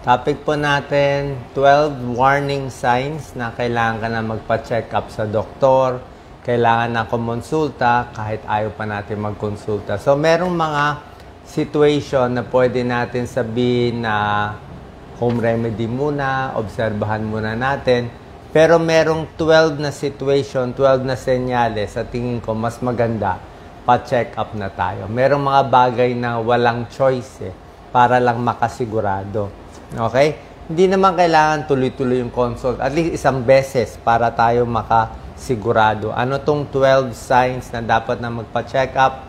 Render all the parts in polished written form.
Topic po natin, 12 warning signs na kailangan ka na magpa-check up sa doktor, kailangan na kumonsulta kahit ayaw pa natin magkonsulta. So, merong mga situation na pwede natin sabihin na home remedy muna, obserbahan muna natin. Pero merong 12 na situation, 12 na senyales, sa tingin ko mas maganda pa-check up na tayo. Merong mga bagay na walang choice para lang makasigurado. Okay? Hindi naman kailangan tuloy-tuloy yung consult. At least isang beses para tayo makasigurado. Ano tong 12 signs na dapat na magpa-check up?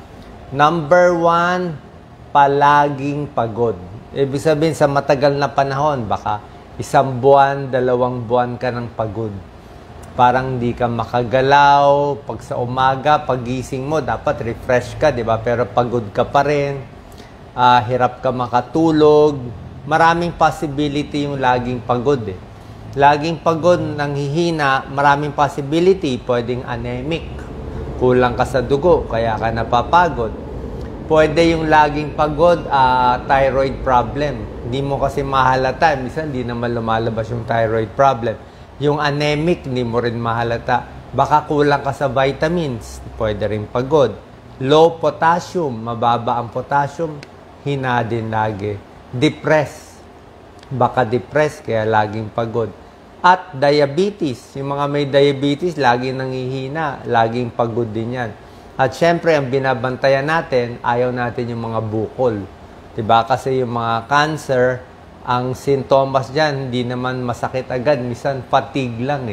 Number 1, palaging pagod. Ibig sabihin sa matagal na panahon, baka 1 buwan, 2 buwan ka ng pagod. Parang hindi ka makagalaw. Pag sa umaga, pagising mo, dapat refresh ka, di ba? Pero pagod ka pa rin. Hirap ka makatulog. Maraming possibility yung laging pagod Laging pagod, nanghihina, maraming possibility. Pwedeng anemic. Kulang ka sa dugo, kaya ka napapagod. Pwede yung laging pagod, thyroid problem. Hindi mo kasi mahalata. Minsan, hindi naman lumalabas yung thyroid problem. Yung anemic, hindi mo rin mahalata. Baka kulang ka sa vitamins. Pwede rin pagod. Low potassium, mababa ang potassium, hina din lagi. Depressed. Baka depressed, kaya laging pagod. At diabetes. Yung mga may diabetes, laging nangihina. Laging pagod din yan. At syempre, ang binabantayan natin, ayaw natin yung mga bukol. Diba? Kasi yung mga cancer, ang sintomas dyan, hindi naman masakit agad. Minsan, fatigue lang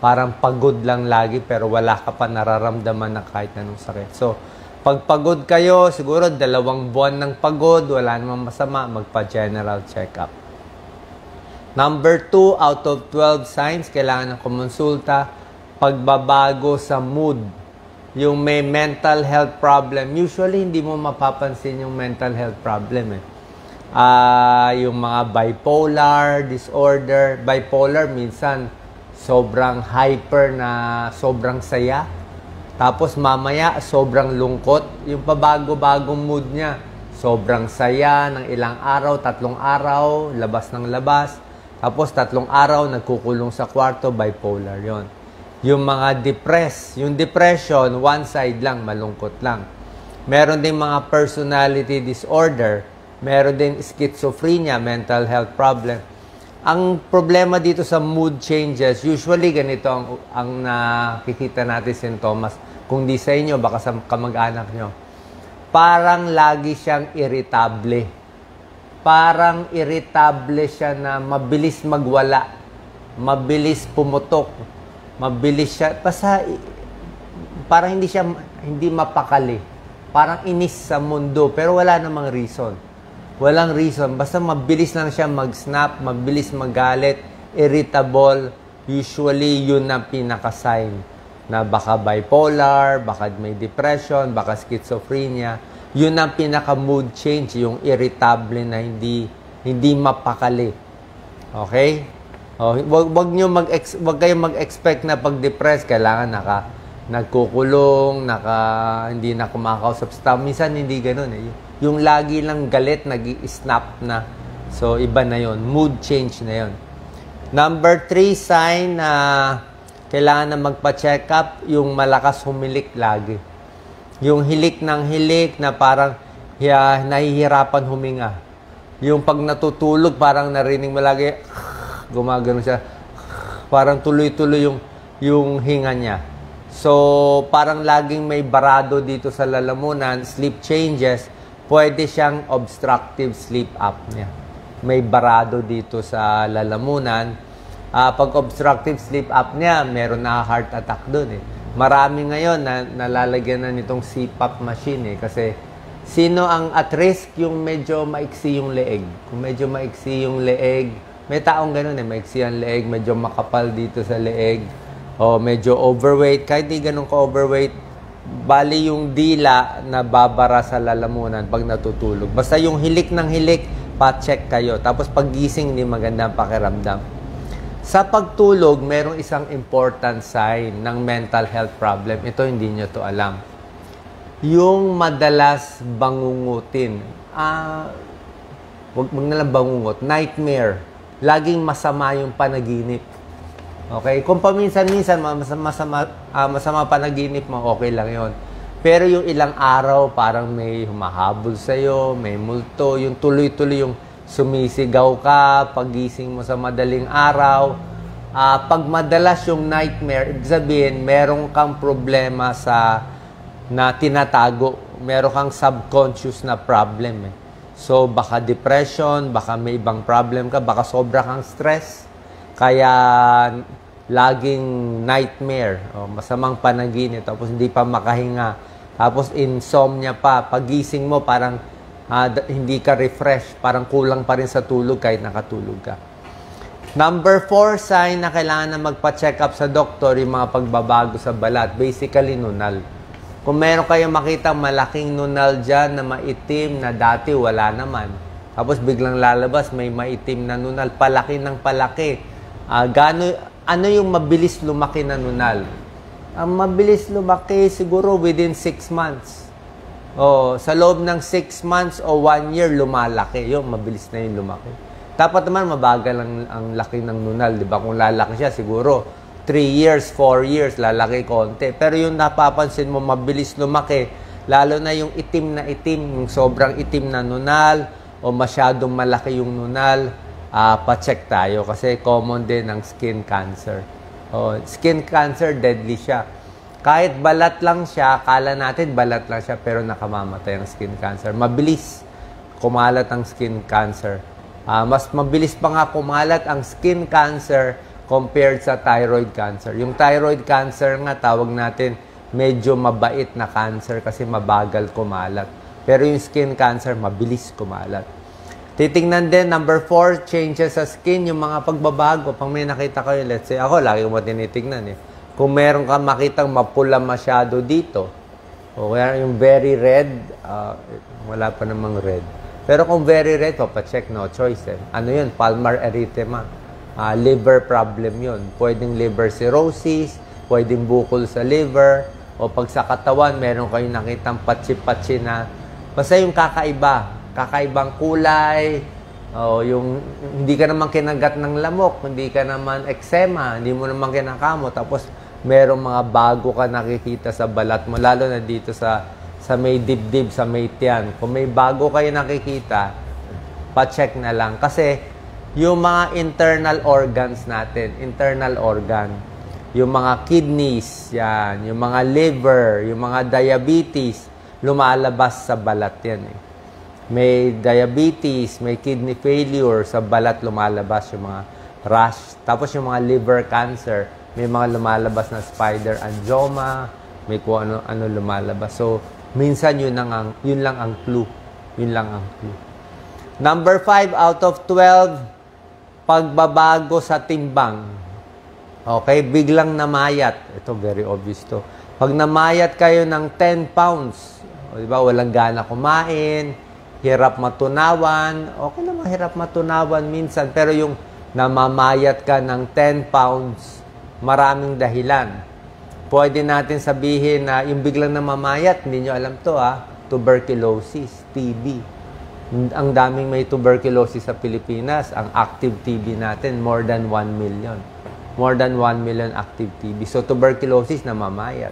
Parang pagod lang lagi, pero wala ka pa nararamdaman na kahit anong sakit. So, pag pagod kayo, siguro 2 buwan ng pagod, wala namang masama, magpa-general check-up. Number 2, out of 12 signs, kailangan ng kumonsulta, pagbabago sa mood. Yung may mental health problem, usually hindi mo mapapansin yung mental health problem yung mga bipolar disorder. Bipolar, minsan sobrang hyper na sobrang saya. Tapos mamaya, sobrang lungkot. Yung pabago-bagong mood niya, sobrang saya ng ilang araw, 3 araw, labas ng labas. Tapos 3 araw, nagkukulong sa kwarto, bipolar yon. Yung mga depressed, yung depression, one side lang, malungkot lang. Meron din mga personality disorder, meron din schizophrenia, mental health problem. Ang problema dito sa mood changes, usually ganito ang nakikita natin sintomas. Kung di sa inyo, baka sa kamag-anak nyo. Parang lagi siyang irritable. Parang irritable siya na mabilis magwala, mabilis pumutok. Mabilis siya. Parang hindi mapakali. Parang inis sa mundo. Pero wala namang reason. Walang reason. Basta mabilis lang siya mag-snap, mabilis magalit, irritable. Usually, yun ang pinaka-sign na baka bipolar, baka may depression, baka schizophrenia. Yun ang pinaka-mood change, yung irritable na hindi mapakali. Okay? Wag kayong mag-expect na pag depressed kailangan nagkukulong, hindi na kumakausap sa tao. Minsan hindi ganoon Yung lagi lang galit, nag-i-snap na. So iba na 'yon, mood change na 'yon. Number 3 sign na kailangan na magpa-check up, yung malakas humilik lagi. Yung hilik ng hilik na parang nahihirapan huminga. Yung pag natutulog parang narinig mo lagi gumagano siya. Parang tuloy-tuloy yung hinga niya. So, parang laging may barado dito sa lalamunan, sleep changes, pwede siyang obstructive sleep apnea. May barado dito sa lalamunan. Pag obstructive sleep apnea, meron na heart attack doon Marami ngayon na nalalagyan na nitong CPAP machine kasi sino ang at risk? Yung medyo maiksi yung leeg. Kung medyo maiksi yung leeg, may taong gano'n maiksi ang leeg, medyo makapal dito sa leeg, o medyo overweight, kahit di ganun ka-overweight, bali yung dila na babara sa lalamunan pag natutulog. Basta yung hilik ng hilik, pa-check kayo. Tapos paggising, hindi magandang pakiramdam. Sa pagtulog, merong isang important sign ng mental health problem. Ito, hindi nyo to alam. Yung madalas bangungutin. wag na lang bangungot, nightmare. Laging masama yung panaginip. Okay? Kung paminsan-minsan masama panaginip mo, okay lang yon. Pero yung ilang araw, parang may humahabol sa'yo, may multo, yung tuloy-tuloy yung sumisigaw ka, pagising mo sa madaling araw. Pag madalas yung nightmare, ibig sabihin, meron kang problema na tinatago. Meron kang subconscious na problem. So, baka depression, baka may ibang problem ka, baka sobra kang stress. Kaya, laging nightmare, masamang panaginip, tapos hindi pa makahinga. Tapos, insomnia pa. Pagising mo, parang hindi ka refresh. Parang kulang pa rin sa tulog kahit nakatulog ka. Number 4 sign na kailangan na magpa-check up sa doktor, yung mga pagbabago sa balat. Basically, nunal. Kung meron kayong makita malaking nunal dyan na maitim na dati wala naman. Tapos biglang lalabas, may maitim na nunal. Palaki ng palaki. Ano yung mabilis lumaki na nunal? Ang mabilis lumaki siguro within 6 months. Sa loob ng 6 months o 1 year, lumalaki. Yung mabilis na yung lumaki. Dapat naman mabagal ang laki ng nunal. Diba? Kung lalaki siya, siguro 3 years, 4 years, lalaki konti. Pero yung napapansin mo, mabilis lumaki, lalo na yung itim na itim, yung sobrang itim na nunal, o masyadong malaki yung nunal, pa-check tayo kasi common din ng skin cancer. Skin cancer, deadly siya. Kahit balat lang siya, kala natin balat lang siya, pero nakamamatay ang skin cancer. Mabilis kumalat ang skin cancer. Mas mabilis pa nga kumalat ang skin cancer compared sa thyroid cancer. Yung thyroid cancer nga, tawag natin, medyo mabait na cancer kasi mabagal kumalat. Pero yung skin cancer, mabilis kumalat. Titingnan din, number 4, changes sa skin, yung mga pagbabago. Pag may nakita kayo, let's say, ako, lagi ko tinitingnan Kung meron ka makitang mapula masyado dito, o kaya yung very red, wala pa namang red. Pero kung very red, papacheck, no choice. Ano yun? Palmar erythema. Liver problem yun. Pwedeng liver cirrhosis, pwedeng bukol sa liver, o pag sa katawan, meron kayong nakitang patsi-patsi na, basta yung kakaibang kulay, o yung hindi ka naman kinagat ng lamok, hindi ka naman eczema, hindi mo naman kinakamot, tapos merong mga bago ka nakikita sa balat mo, lalo na dito sa may dibdib, sa may tiyan. Kung may bago kayo nakikita, pa-check na lang. Kasi, yung mga internal organs natin, internal organ, yung mga kidneys, yan, yung mga liver, yung mga diabetes, lumalabas sa balat yan May diabetes, may kidney failure, sa balat lumalabas yung mga rash. Tapos yung mga liver cancer, may mga lumalabas na spider angioma, may kung ano lumalabas. So, minsan yun lang ang clue. Yun lang ang clue. Number 5 out of 12, pagbabago sa timbang. Okay? Biglang namayat. Ito, very obvious to. Pag namayat kayo ng 10 pounds, di ba, walang gana kumain, hirap matunawan, okay naman hirap matunawan minsan, pero yung namamayat ka ng 10 pounds, maraming dahilan. Pwede natin sabihin na yung biglang namamayat, hindi nyo alam to tuberculosis, TB. Ang daming may tuberculosis sa Pilipinas. Ang active TB natin, more than 1 million. More than 1 million active TB. So, tuberculosis namamayat.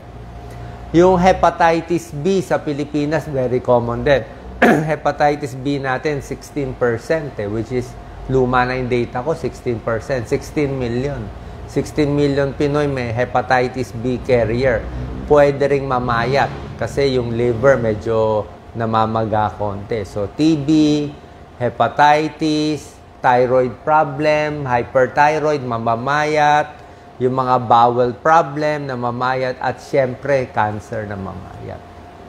Yung hepatitis B sa Pilipinas, very common din. Hepatitis B natin, 16%, which is, luma na yung data ko, 16%. 16 million. 16 million Pinoy may hepatitis B carrier. Pwede ring mamayat kasi yung liver medyo namamaga konti. So, TB, hepatitis, thyroid problem, hyperthyroid, mamamayat, yung mga bowel problem, namamayat, at syempre, cancer namamayat.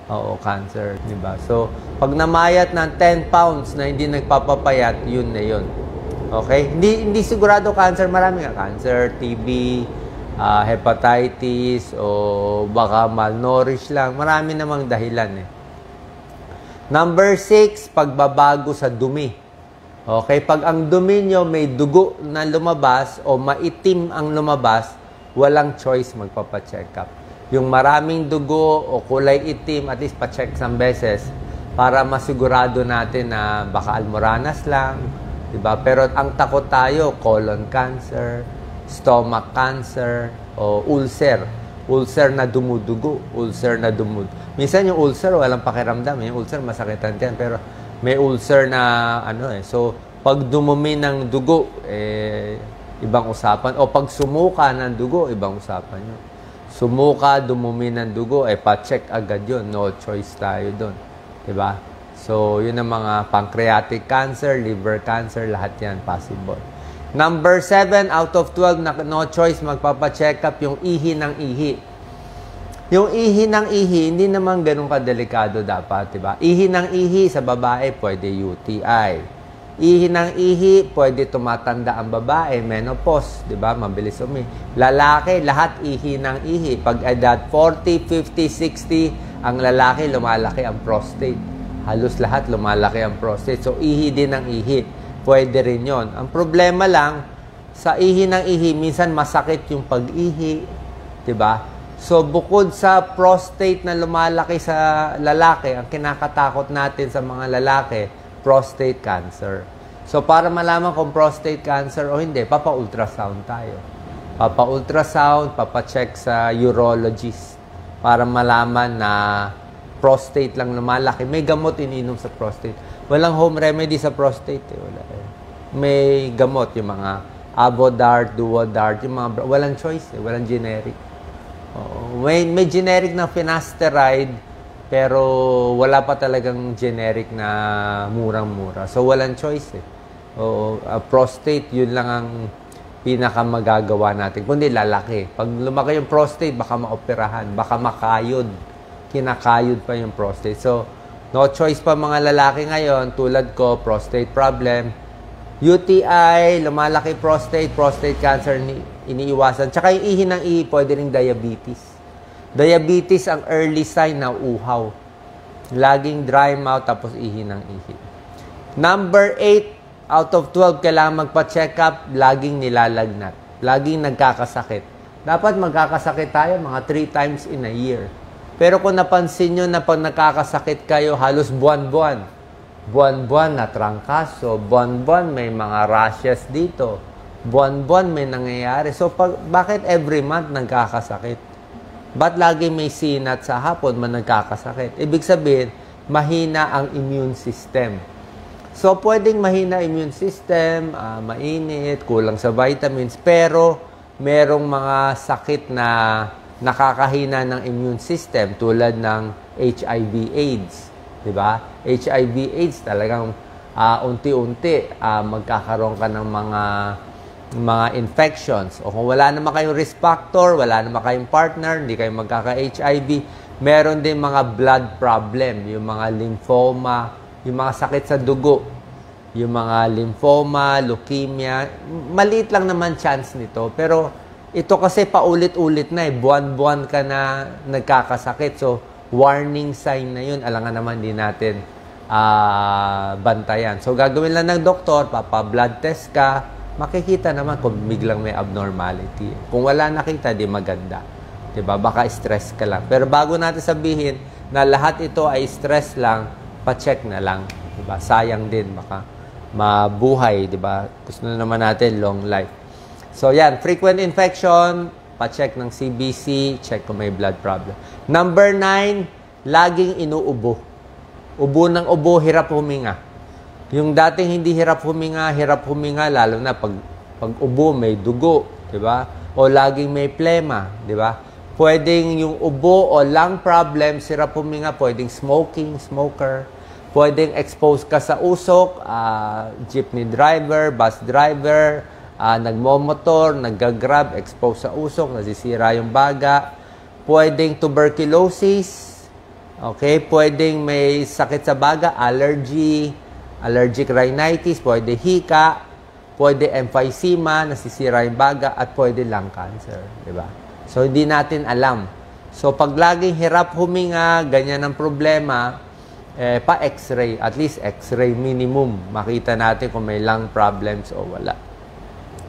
Oo, cancer, di ba? So, pag namayat ng 10 pounds na hindi nagpapapayat, yun na yun. Okay? Hindi sigurado cancer, marami nga cancer, TB, hepatitis, o baka malnourished lang. Marami namang dahilan Number 6, pagbabago sa dumi. Okay, pag ang dumi nyo may dugo na lumabas o maitim ang lumabas, walang choice magpapacheck up. Yung maraming dugo o kulay itim, at least pa-check some beses. para masigurado natin na baka almoranas lang, diba? Pero ang takot tayo, colon cancer, stomach cancer, o ulcer. Ulcer na dumudugo, ulcer na minsan yung ulcer, walang pakiramdam. Yung ulcer, masakitan yan. Pero may ulcer na, so, pag dumumi ng dugo, ibang usapan. O pag sumuka ng dugo, ibang usapan yun. Sumuka, dumumi ng dugo, pa-check agad yun. No choice tayo doon. Diba? So, yun ang mga pancreatic cancer, liver cancer, lahat yan possible. Number 7 out of 12 na no choice, magpapacheck up yung ihi ng ihi. Yung ihi ng ihi, hindi naman ganun kadelikado dapat, diba? Ihi ng ihi sa babae, pwede UTI. Ihi ng ihi, pwede tumatanda ang babae, menopause, di ba? Mabilis Lalaki, lahat ihi ng ihi. Pag edad 40, 50, 60, ang lalaki, lumalaki ang prostate. Halos lahat lumalaki ang prostate. So, ihi din ng ihi. Pwede rin yon. Ang problema lang, sa ihi ng ihi, minsan masakit yung pag-ihi, di ba? So, bukod sa prostate na lumalaki sa lalaki, ang kinakatakot natin sa mga lalaki, prostate cancer. So, para malaman kung prostate cancer o hindi, papa-ultrasound tayo. Papa-ultrasound, papa-check sa urologist para malaman na prostate lang lumalaki. May gamot ininom sa prostate. Walang home remedy sa prostate. Wala. May gamot, yung mga Avodart, Duodart, yung mga, walang choice, walang generic. May generic na finasteride, pero wala pa talagang generic na murang-mura. So, walang choice prostate, yun lang ang pinakamagagawa natin. Kundi lalaki. Pag lumaki yung prostate, baka maoperahan, baka makayod. Kinakayod pa yung prostate. So, no choice pa mga lalaki ngayon, tulad ko, prostate problem. UTI, lumalaki prostate cancer, iniiwasan. Tsaka yung ihi ng ihi, pwede rin diabetes. Diabetes ang early sign na uhaw. Laging dry mouth tapos ihi ng ihi. Number 8 out of 12 kailangan magpa-check up, laging nilalagnat. Laging nagkakasakit. Dapat magkakasakit tayo mga 3 times in a year. Pero kung napansin nyo na pag nakakasakit kayo, halos buwan-buwan. Buwan-buwan na trangkaso. Buwan-buwan may mga rashes dito. Buwan-buwan may nangyayari. So, bakit every month nagkakasakit? Ba't lagi may sinat sa hapon man nagkakasakit? Ibig sabihin, mahina ang immune system. So, pwedeng mahina immune system, mainit, kulang sa vitamins, pero merong mga sakit na nakakahina ng immune system tulad ng HIV/AIDS. Diba? HIV/AIDS talagang unti-unti magkakaroon ka ng mga infections. O kung wala naman kayong risk factor, wala naman kayong partner, hindi kayo magkaka-HIV, meron din mga blood problem, yung mga lymphoma, yung mga sakit sa dugo, yung mga lymphoma, leukemia. Maliit lang naman chance nito. Pero ito kasi paulit-ulit na buwan-buwan ka na nagkakasakit. So, warning sign na yun. Alangan naman din natin bantayan. So, gagawin lang ng doktor, papa-blood test ka, makikita naman kung biglang may abnormality. Kung wala nakita, di maganda. Diba? Baka stress ka lang. Pero bago natin sabihin na lahat ito ay stress lang, pa-check na lang. Diba? Sayang din. Baka mabuhay. Diba? Gusto na naman natin long life. So, yan. Frequent infection, pa-check ng CBC, check kung may blood problem. Number 9, laging inuubo. Ubo ng ubo, hirap huminga. Yung dating hindi hirap huminga, lalo na pag ubo, may dugo, di ba? O laging may plema, di ba? Pwedeng yung ubo o lung problem, hirap huminga, pwedeng smoker, pwedeng expose ka sa usok, jeepney driver, bus driver, nagmomotor, naggagrab, expose sa usok, nasisira yung baga, pwedeng tuberculosis, okay? Pwedeng may sakit sa baga, allergic rhinitis, pwede hika, pwede emphysema, nasisira yung baga, at pwede lung cancer. Diba? So, hindi natin alam. So, pag laging hirap huminga, ganyan ang problema, pa-x-ray, at least x-ray minimum, makita natin kung may lung problems o wala.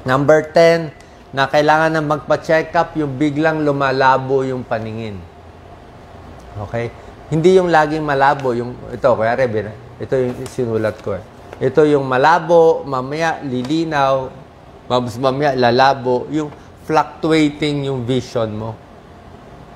Number 10, na kailangan na magpa-check up yung biglang lumalabo yung paningin. Okay? Hindi yung laging malabo. Ito, kaya ito yung sinulat ko. Ito yung malabo, mamaya lilinaw, mamaya lalabo. Yung fluctuating yung vision mo.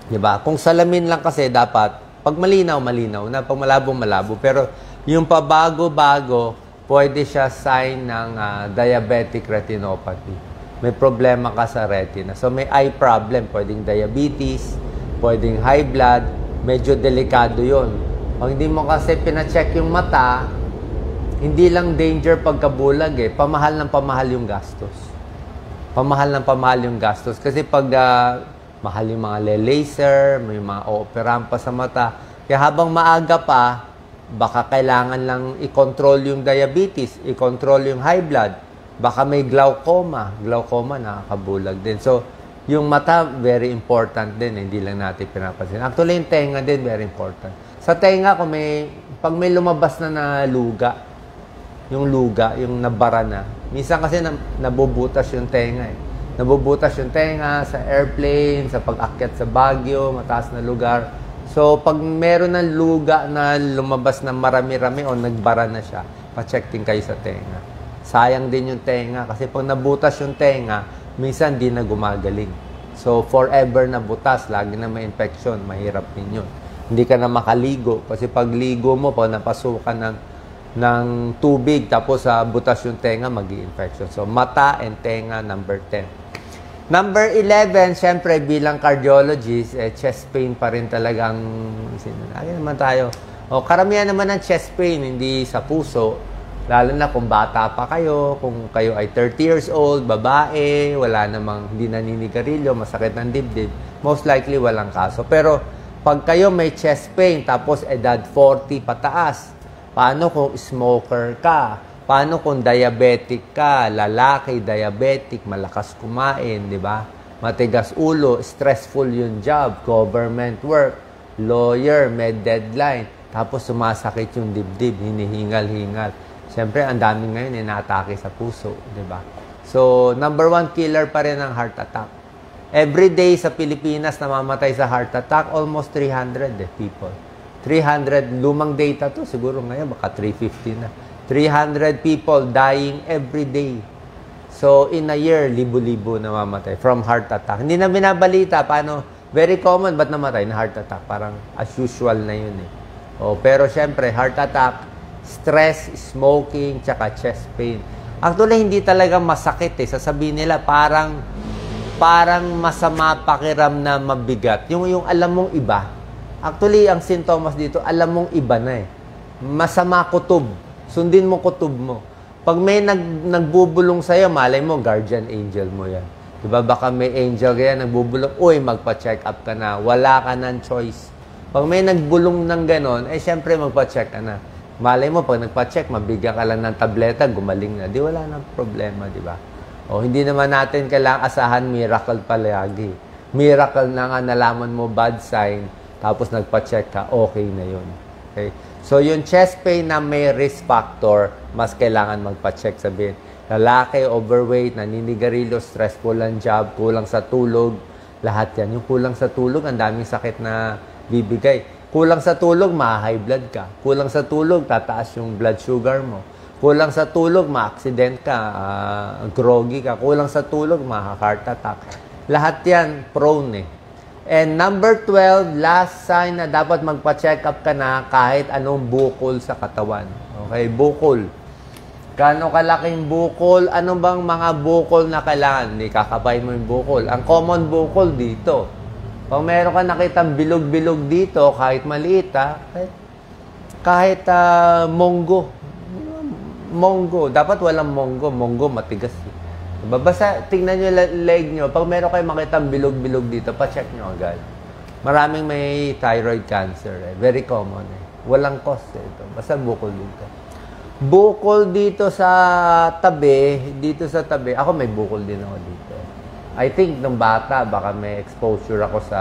Diba? Kung salamin lang kasi dapat, pag malinaw, malinaw na. Pag malabo, malabo. Pero yung pabago-bago, pwede siya sign ng diabetic retinopathy. May problema ka sa retina. So, may eye problem. Pwedeng diabetes, pwedeng high blood. Medyo delikado yon. Pag hindi mo kasi pina-check yung mata, hindi lang danger pagkabulag pamahal ng pamahal yung gastos. Pamahal ng pamahal yung gastos. Kasi pag mahal yung mga laser, may mga ooperahan pa sa mata. Kaya habang maaga pa, baka kailangan lang i-control yung diabetes, i-control yung high blood. Baka may glaucoma. Glaucoma, nakakabulag din. So, yung mata, very important din. Hindi lang natin pinapansin. Actually, yung tenga din, very important. Sa tenga, pag may lumabas na luga, yung nabara na. Minsan kasi nabubutas yung tenga Nabubutas yung tenga sa airplane, sa pag-akyat sa Baguio, mataas na lugar. So, pag meron ng luga na lumabas na marami-rami o nagbara na siya, pa-check din kayo sa tenga. Sayang din yung tenga kasi pag nabutas yung tenga, minsan di na gumagaling. So, forever na butas, lagi na may infection, mahirap din yun. Hindi ka na makaligo kasi pag ligo mo, pag napasukan ng tubig, tapos butas yung tenga, mag-i-infection. So, mata and tenga, number 10. Number 11, syempre, bilang cardiologist, chest pain pa rin talagang, lagi naman tayo. Karamihan naman ng chest pain, hindi sa puso. Lalo na kung bata pa kayo, kung kayo ay 30 years old, babae, wala namang, hindi naninigarilyo, masakit ng dibdib, most likely walang kaso. Pero pag kayo may chest pain, tapos edad 40 pataas, paano kung smoker ka? Paano kung diabetic ka? Lalaki, diabetic, malakas kumain, di ba? Matigas ulo, stressful yung job, government work, lawyer, med deadline, tapos sumasakit yung dibdib, hinihingal-hingal. Siyempre, ang dami ngayon inaatake sa puso, di ba? So, number 1 killer pa rin ang heart attack. Every day sa Pilipinas namamatay sa heart attack, almost 300 people. 300, lumang data to, siguro ngayon baka 350 na. 300 people dying every day. So, in a year, libo-libo namamatay from heart attack. Hindi na binabalita, paano? Very common, ba't namatay na heart attack? Parang as usual na yun pero syempre, heart attack, stress, smoking, tsaka chest pain. Actually, hindi talaga masakit Sasabihin nila, parang masama pakiram na mabigat. Yung alam mong iba. Actually, ang sintomas dito, alam mong iba na Masama kutob. Sundin mo kutob mo. Pag may nagbubulong sa'yo, malay mo, guardian angel mo yan. Diba? Baka may angel kaya nagbubulong, uy, magpa-check up ka na. Wala ka ng choice. Pag may nagbulong ng ganon, syempre magpa-check ka na. Malay mo, pag nagpa-check, mabigyan ka lang ng tableta, gumaling na. Di wala nang problema, di ba? Hindi naman natin kailangang asahan miracle palagi. Miracle na nga nalaman mo bad sign, tapos nagpa-check ka, okay na yun. Okay? So, yung chest pain na may risk factor, mas kailangan magpa-check. Sabihin, lalaki, overweight, naninigarilyo, stressful ang job, kulang sa tulog, lahat yan. Yung kulang sa tulog, ang daming sakit na bibigay. Kulang sa tulog, ma-high blood ka. Kulang sa tulog, tataas yung blood sugar mo. Kulang sa tulog, ma-accident ka, groggy ka. Kulang sa tulog, ma-heart attack. Lahat yan, prone And number 12, last sign na dapat magpa-check up ka na kahit anong bukol sa katawan. Okay, bukol. Kano kalaking bukol? Ano bang mga bukol na kailangan? Hindi, kakapay mo yung bukol. Ang common bukol dito. Pag meron ka nakitang bilog-bilog dito, kahit maliit, kahit monggo. Monggo. Dapat walang monggo. Monggo, matigas. Diba? Basta tingnan nyo leg nyo. Pag meron kayo makitang bilog-bilog dito, pa-check nyo agad. Maraming may thyroid cancer. Very common. Walang cause ito. Basta bukol dito. Bukol dito sa tabi. Ako may bukol din ako dito. I think nung bata, baka may exposure ako sa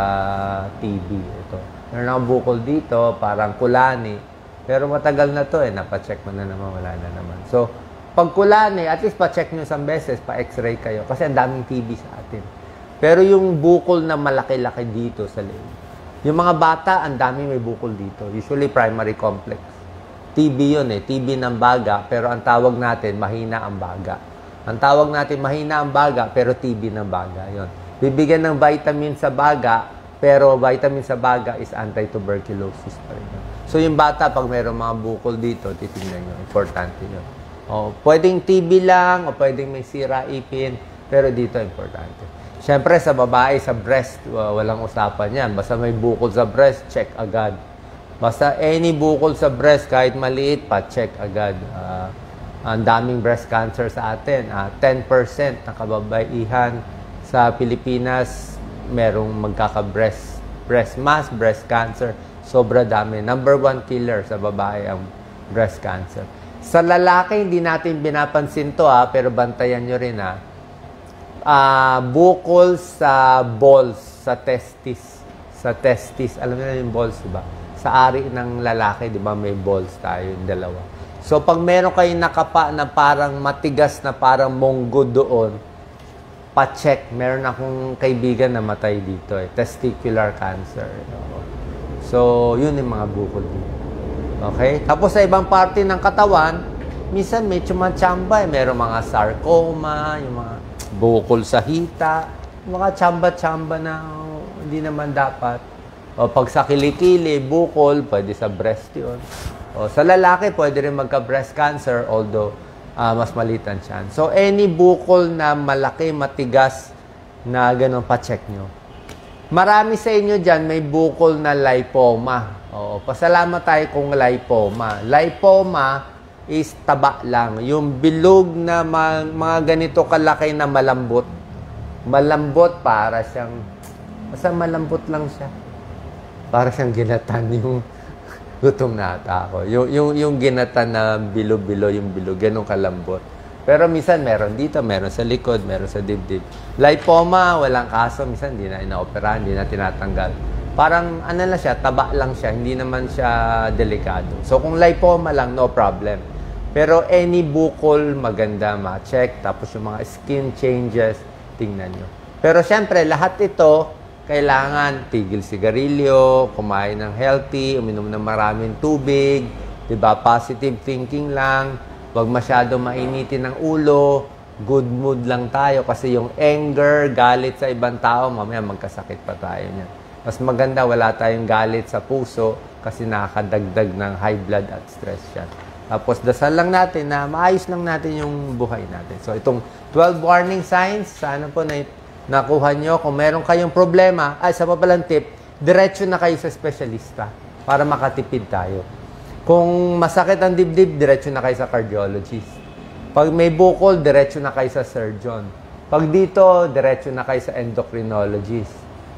TB. Ito. Meron akong bukol dito, parang kulani. Pero matagal na to napacheck mo na naman, wala na naman. So, pag kulani, at least pa-check nyo isang beses, pa-x-ray kayo. Kasi ang daming TB sa atin. Pero yung bukol na malaki-laki dito sa leeg, Yung mga bata, ang dami may bukol dito. Usually primary complex. TB yun eh. TB ng baga, pero ang tawag natin, mahina ang baga. Ang tawag natin, mahina ang baga, pero TB ng baga. Yun. Bibigyan ng vitamin sa baga, pero vitamin sa baga is anti-tuberculosis pa rin. So yung bata, pag mayroong mga bukol dito, titingnan nyo. Importante yun. O, pwedeng TB lang, o pwedeng may sira ipin, pero dito importante. Siyempre, sa babae, sa breast, walang usapan yan. Basta may bukol sa breast, check agad. Basta any bukol sa breast, kahit maliit pa, check agad. Ang daming breast cancer sa atin. 10% ng kababaihan sa Pilipinas, merong breast mass, breast cancer. Sobra dami. Number 1 killer sa babae ang breast cancer. Sa lalaki, hindi natin binapansin to pero bantayan nyo rin bukol sa balls, sa testis. Sa testis, alam niyo na yung balls, diba? Sa ari ng lalaki, diba, may balls tayo, yung dalawa. So, pag meron kayong nakapa na parang matigas na parang monggo doon, pa-check. Meron akong kaibigan na matay dito testicular cancer. So, yun yung mga bukol dito. Okay? Tapos sa ibang parte ng katawan, minsan may tsamba-tsamba. Meron mga sarcoma, yung mga bukol sa hita, mga tsamba-tsamba na hindi naman dapat. O pag sa kilikili, bukol, pwede sa breast yun. O sa lalaki, pwede rin magka-breast cancer, although mas maliit ang chance. So, any bukol na malaki, matigas, na ganun, pa-check nyo. Marami sa inyo dyan, may bukol na lipoma. Oo, pasalamat tayo kung lipoma. Lipoma is taba lang. Yung bilog na mga ganito kalaki na malambot. Malambot para siyang, basta malambot lang siya. Para siyang ginatan yung gutom na ata ako. Yung ginatan na bilo-bilo, yung bilog, ganun kalambot. Pero minsan meron dito, meron sa likod, meron sa dibdib. Lipoma, walang kaso. Minsan hindi na inaoperahan, hindi na tinatanggal. Parang ano lang siya, taba lang siya. Hindi naman siya delikado. So kung lipoma lang, no problem. Pero any bukol, maganda ma-check. Tapos yung mga skin changes, tingnan nyo. Pero syempre, lahat ito, kailangan tigil sigarilyo, kumain ng healthy, uminom ng maraming tubig, diba? Positive thinking lang. Huwag masyado mainitin ng ulo, good mood lang tayo kasi yung anger, galit sa ibang tao, mamaya magkasakit pa tayo niyan. Mas maganda wala tayong galit sa puso kasi nakakadagdag ng high blood at stress yan. Tapos dasal lang natin na maayos lang natin yung buhay natin. So itong 12 warning signs, sana po na nakuha nyo. Kung meron kayong problema, sa papalang tip, diretso na kayo sa espesyalista para makatipid tayo. Kung masakit ang dibdib, diretso na kayo sa cardiologist. Pag may bukol, diretso na kayo sa surgeon. Pag dito, diretso na kayo sa endocrinologist.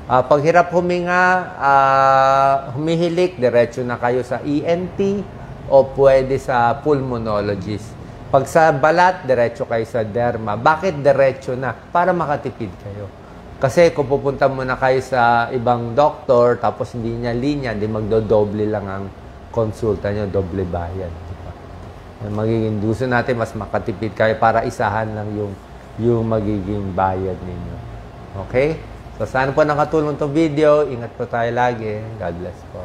Pag hirap huminga, humihilik, diretso na kayo sa ENT o pwede sa pulmonologist. Pag sa balat, diretso kayo sa derma. Bakit diretso na? Para makatipid kayo. Kasi kung pupunta muna kayo sa ibang doktor, tapos hindi niya linya, hindi magdodoble lang ang konsulta nyo, doble bayad. Diba? Magiging duso natin, mas makatipid kayo para isahan lang yung magiging bayad ninyo. Okay? So, sana po nakatulong itong video. Ingat po tayo lagi. God bless po.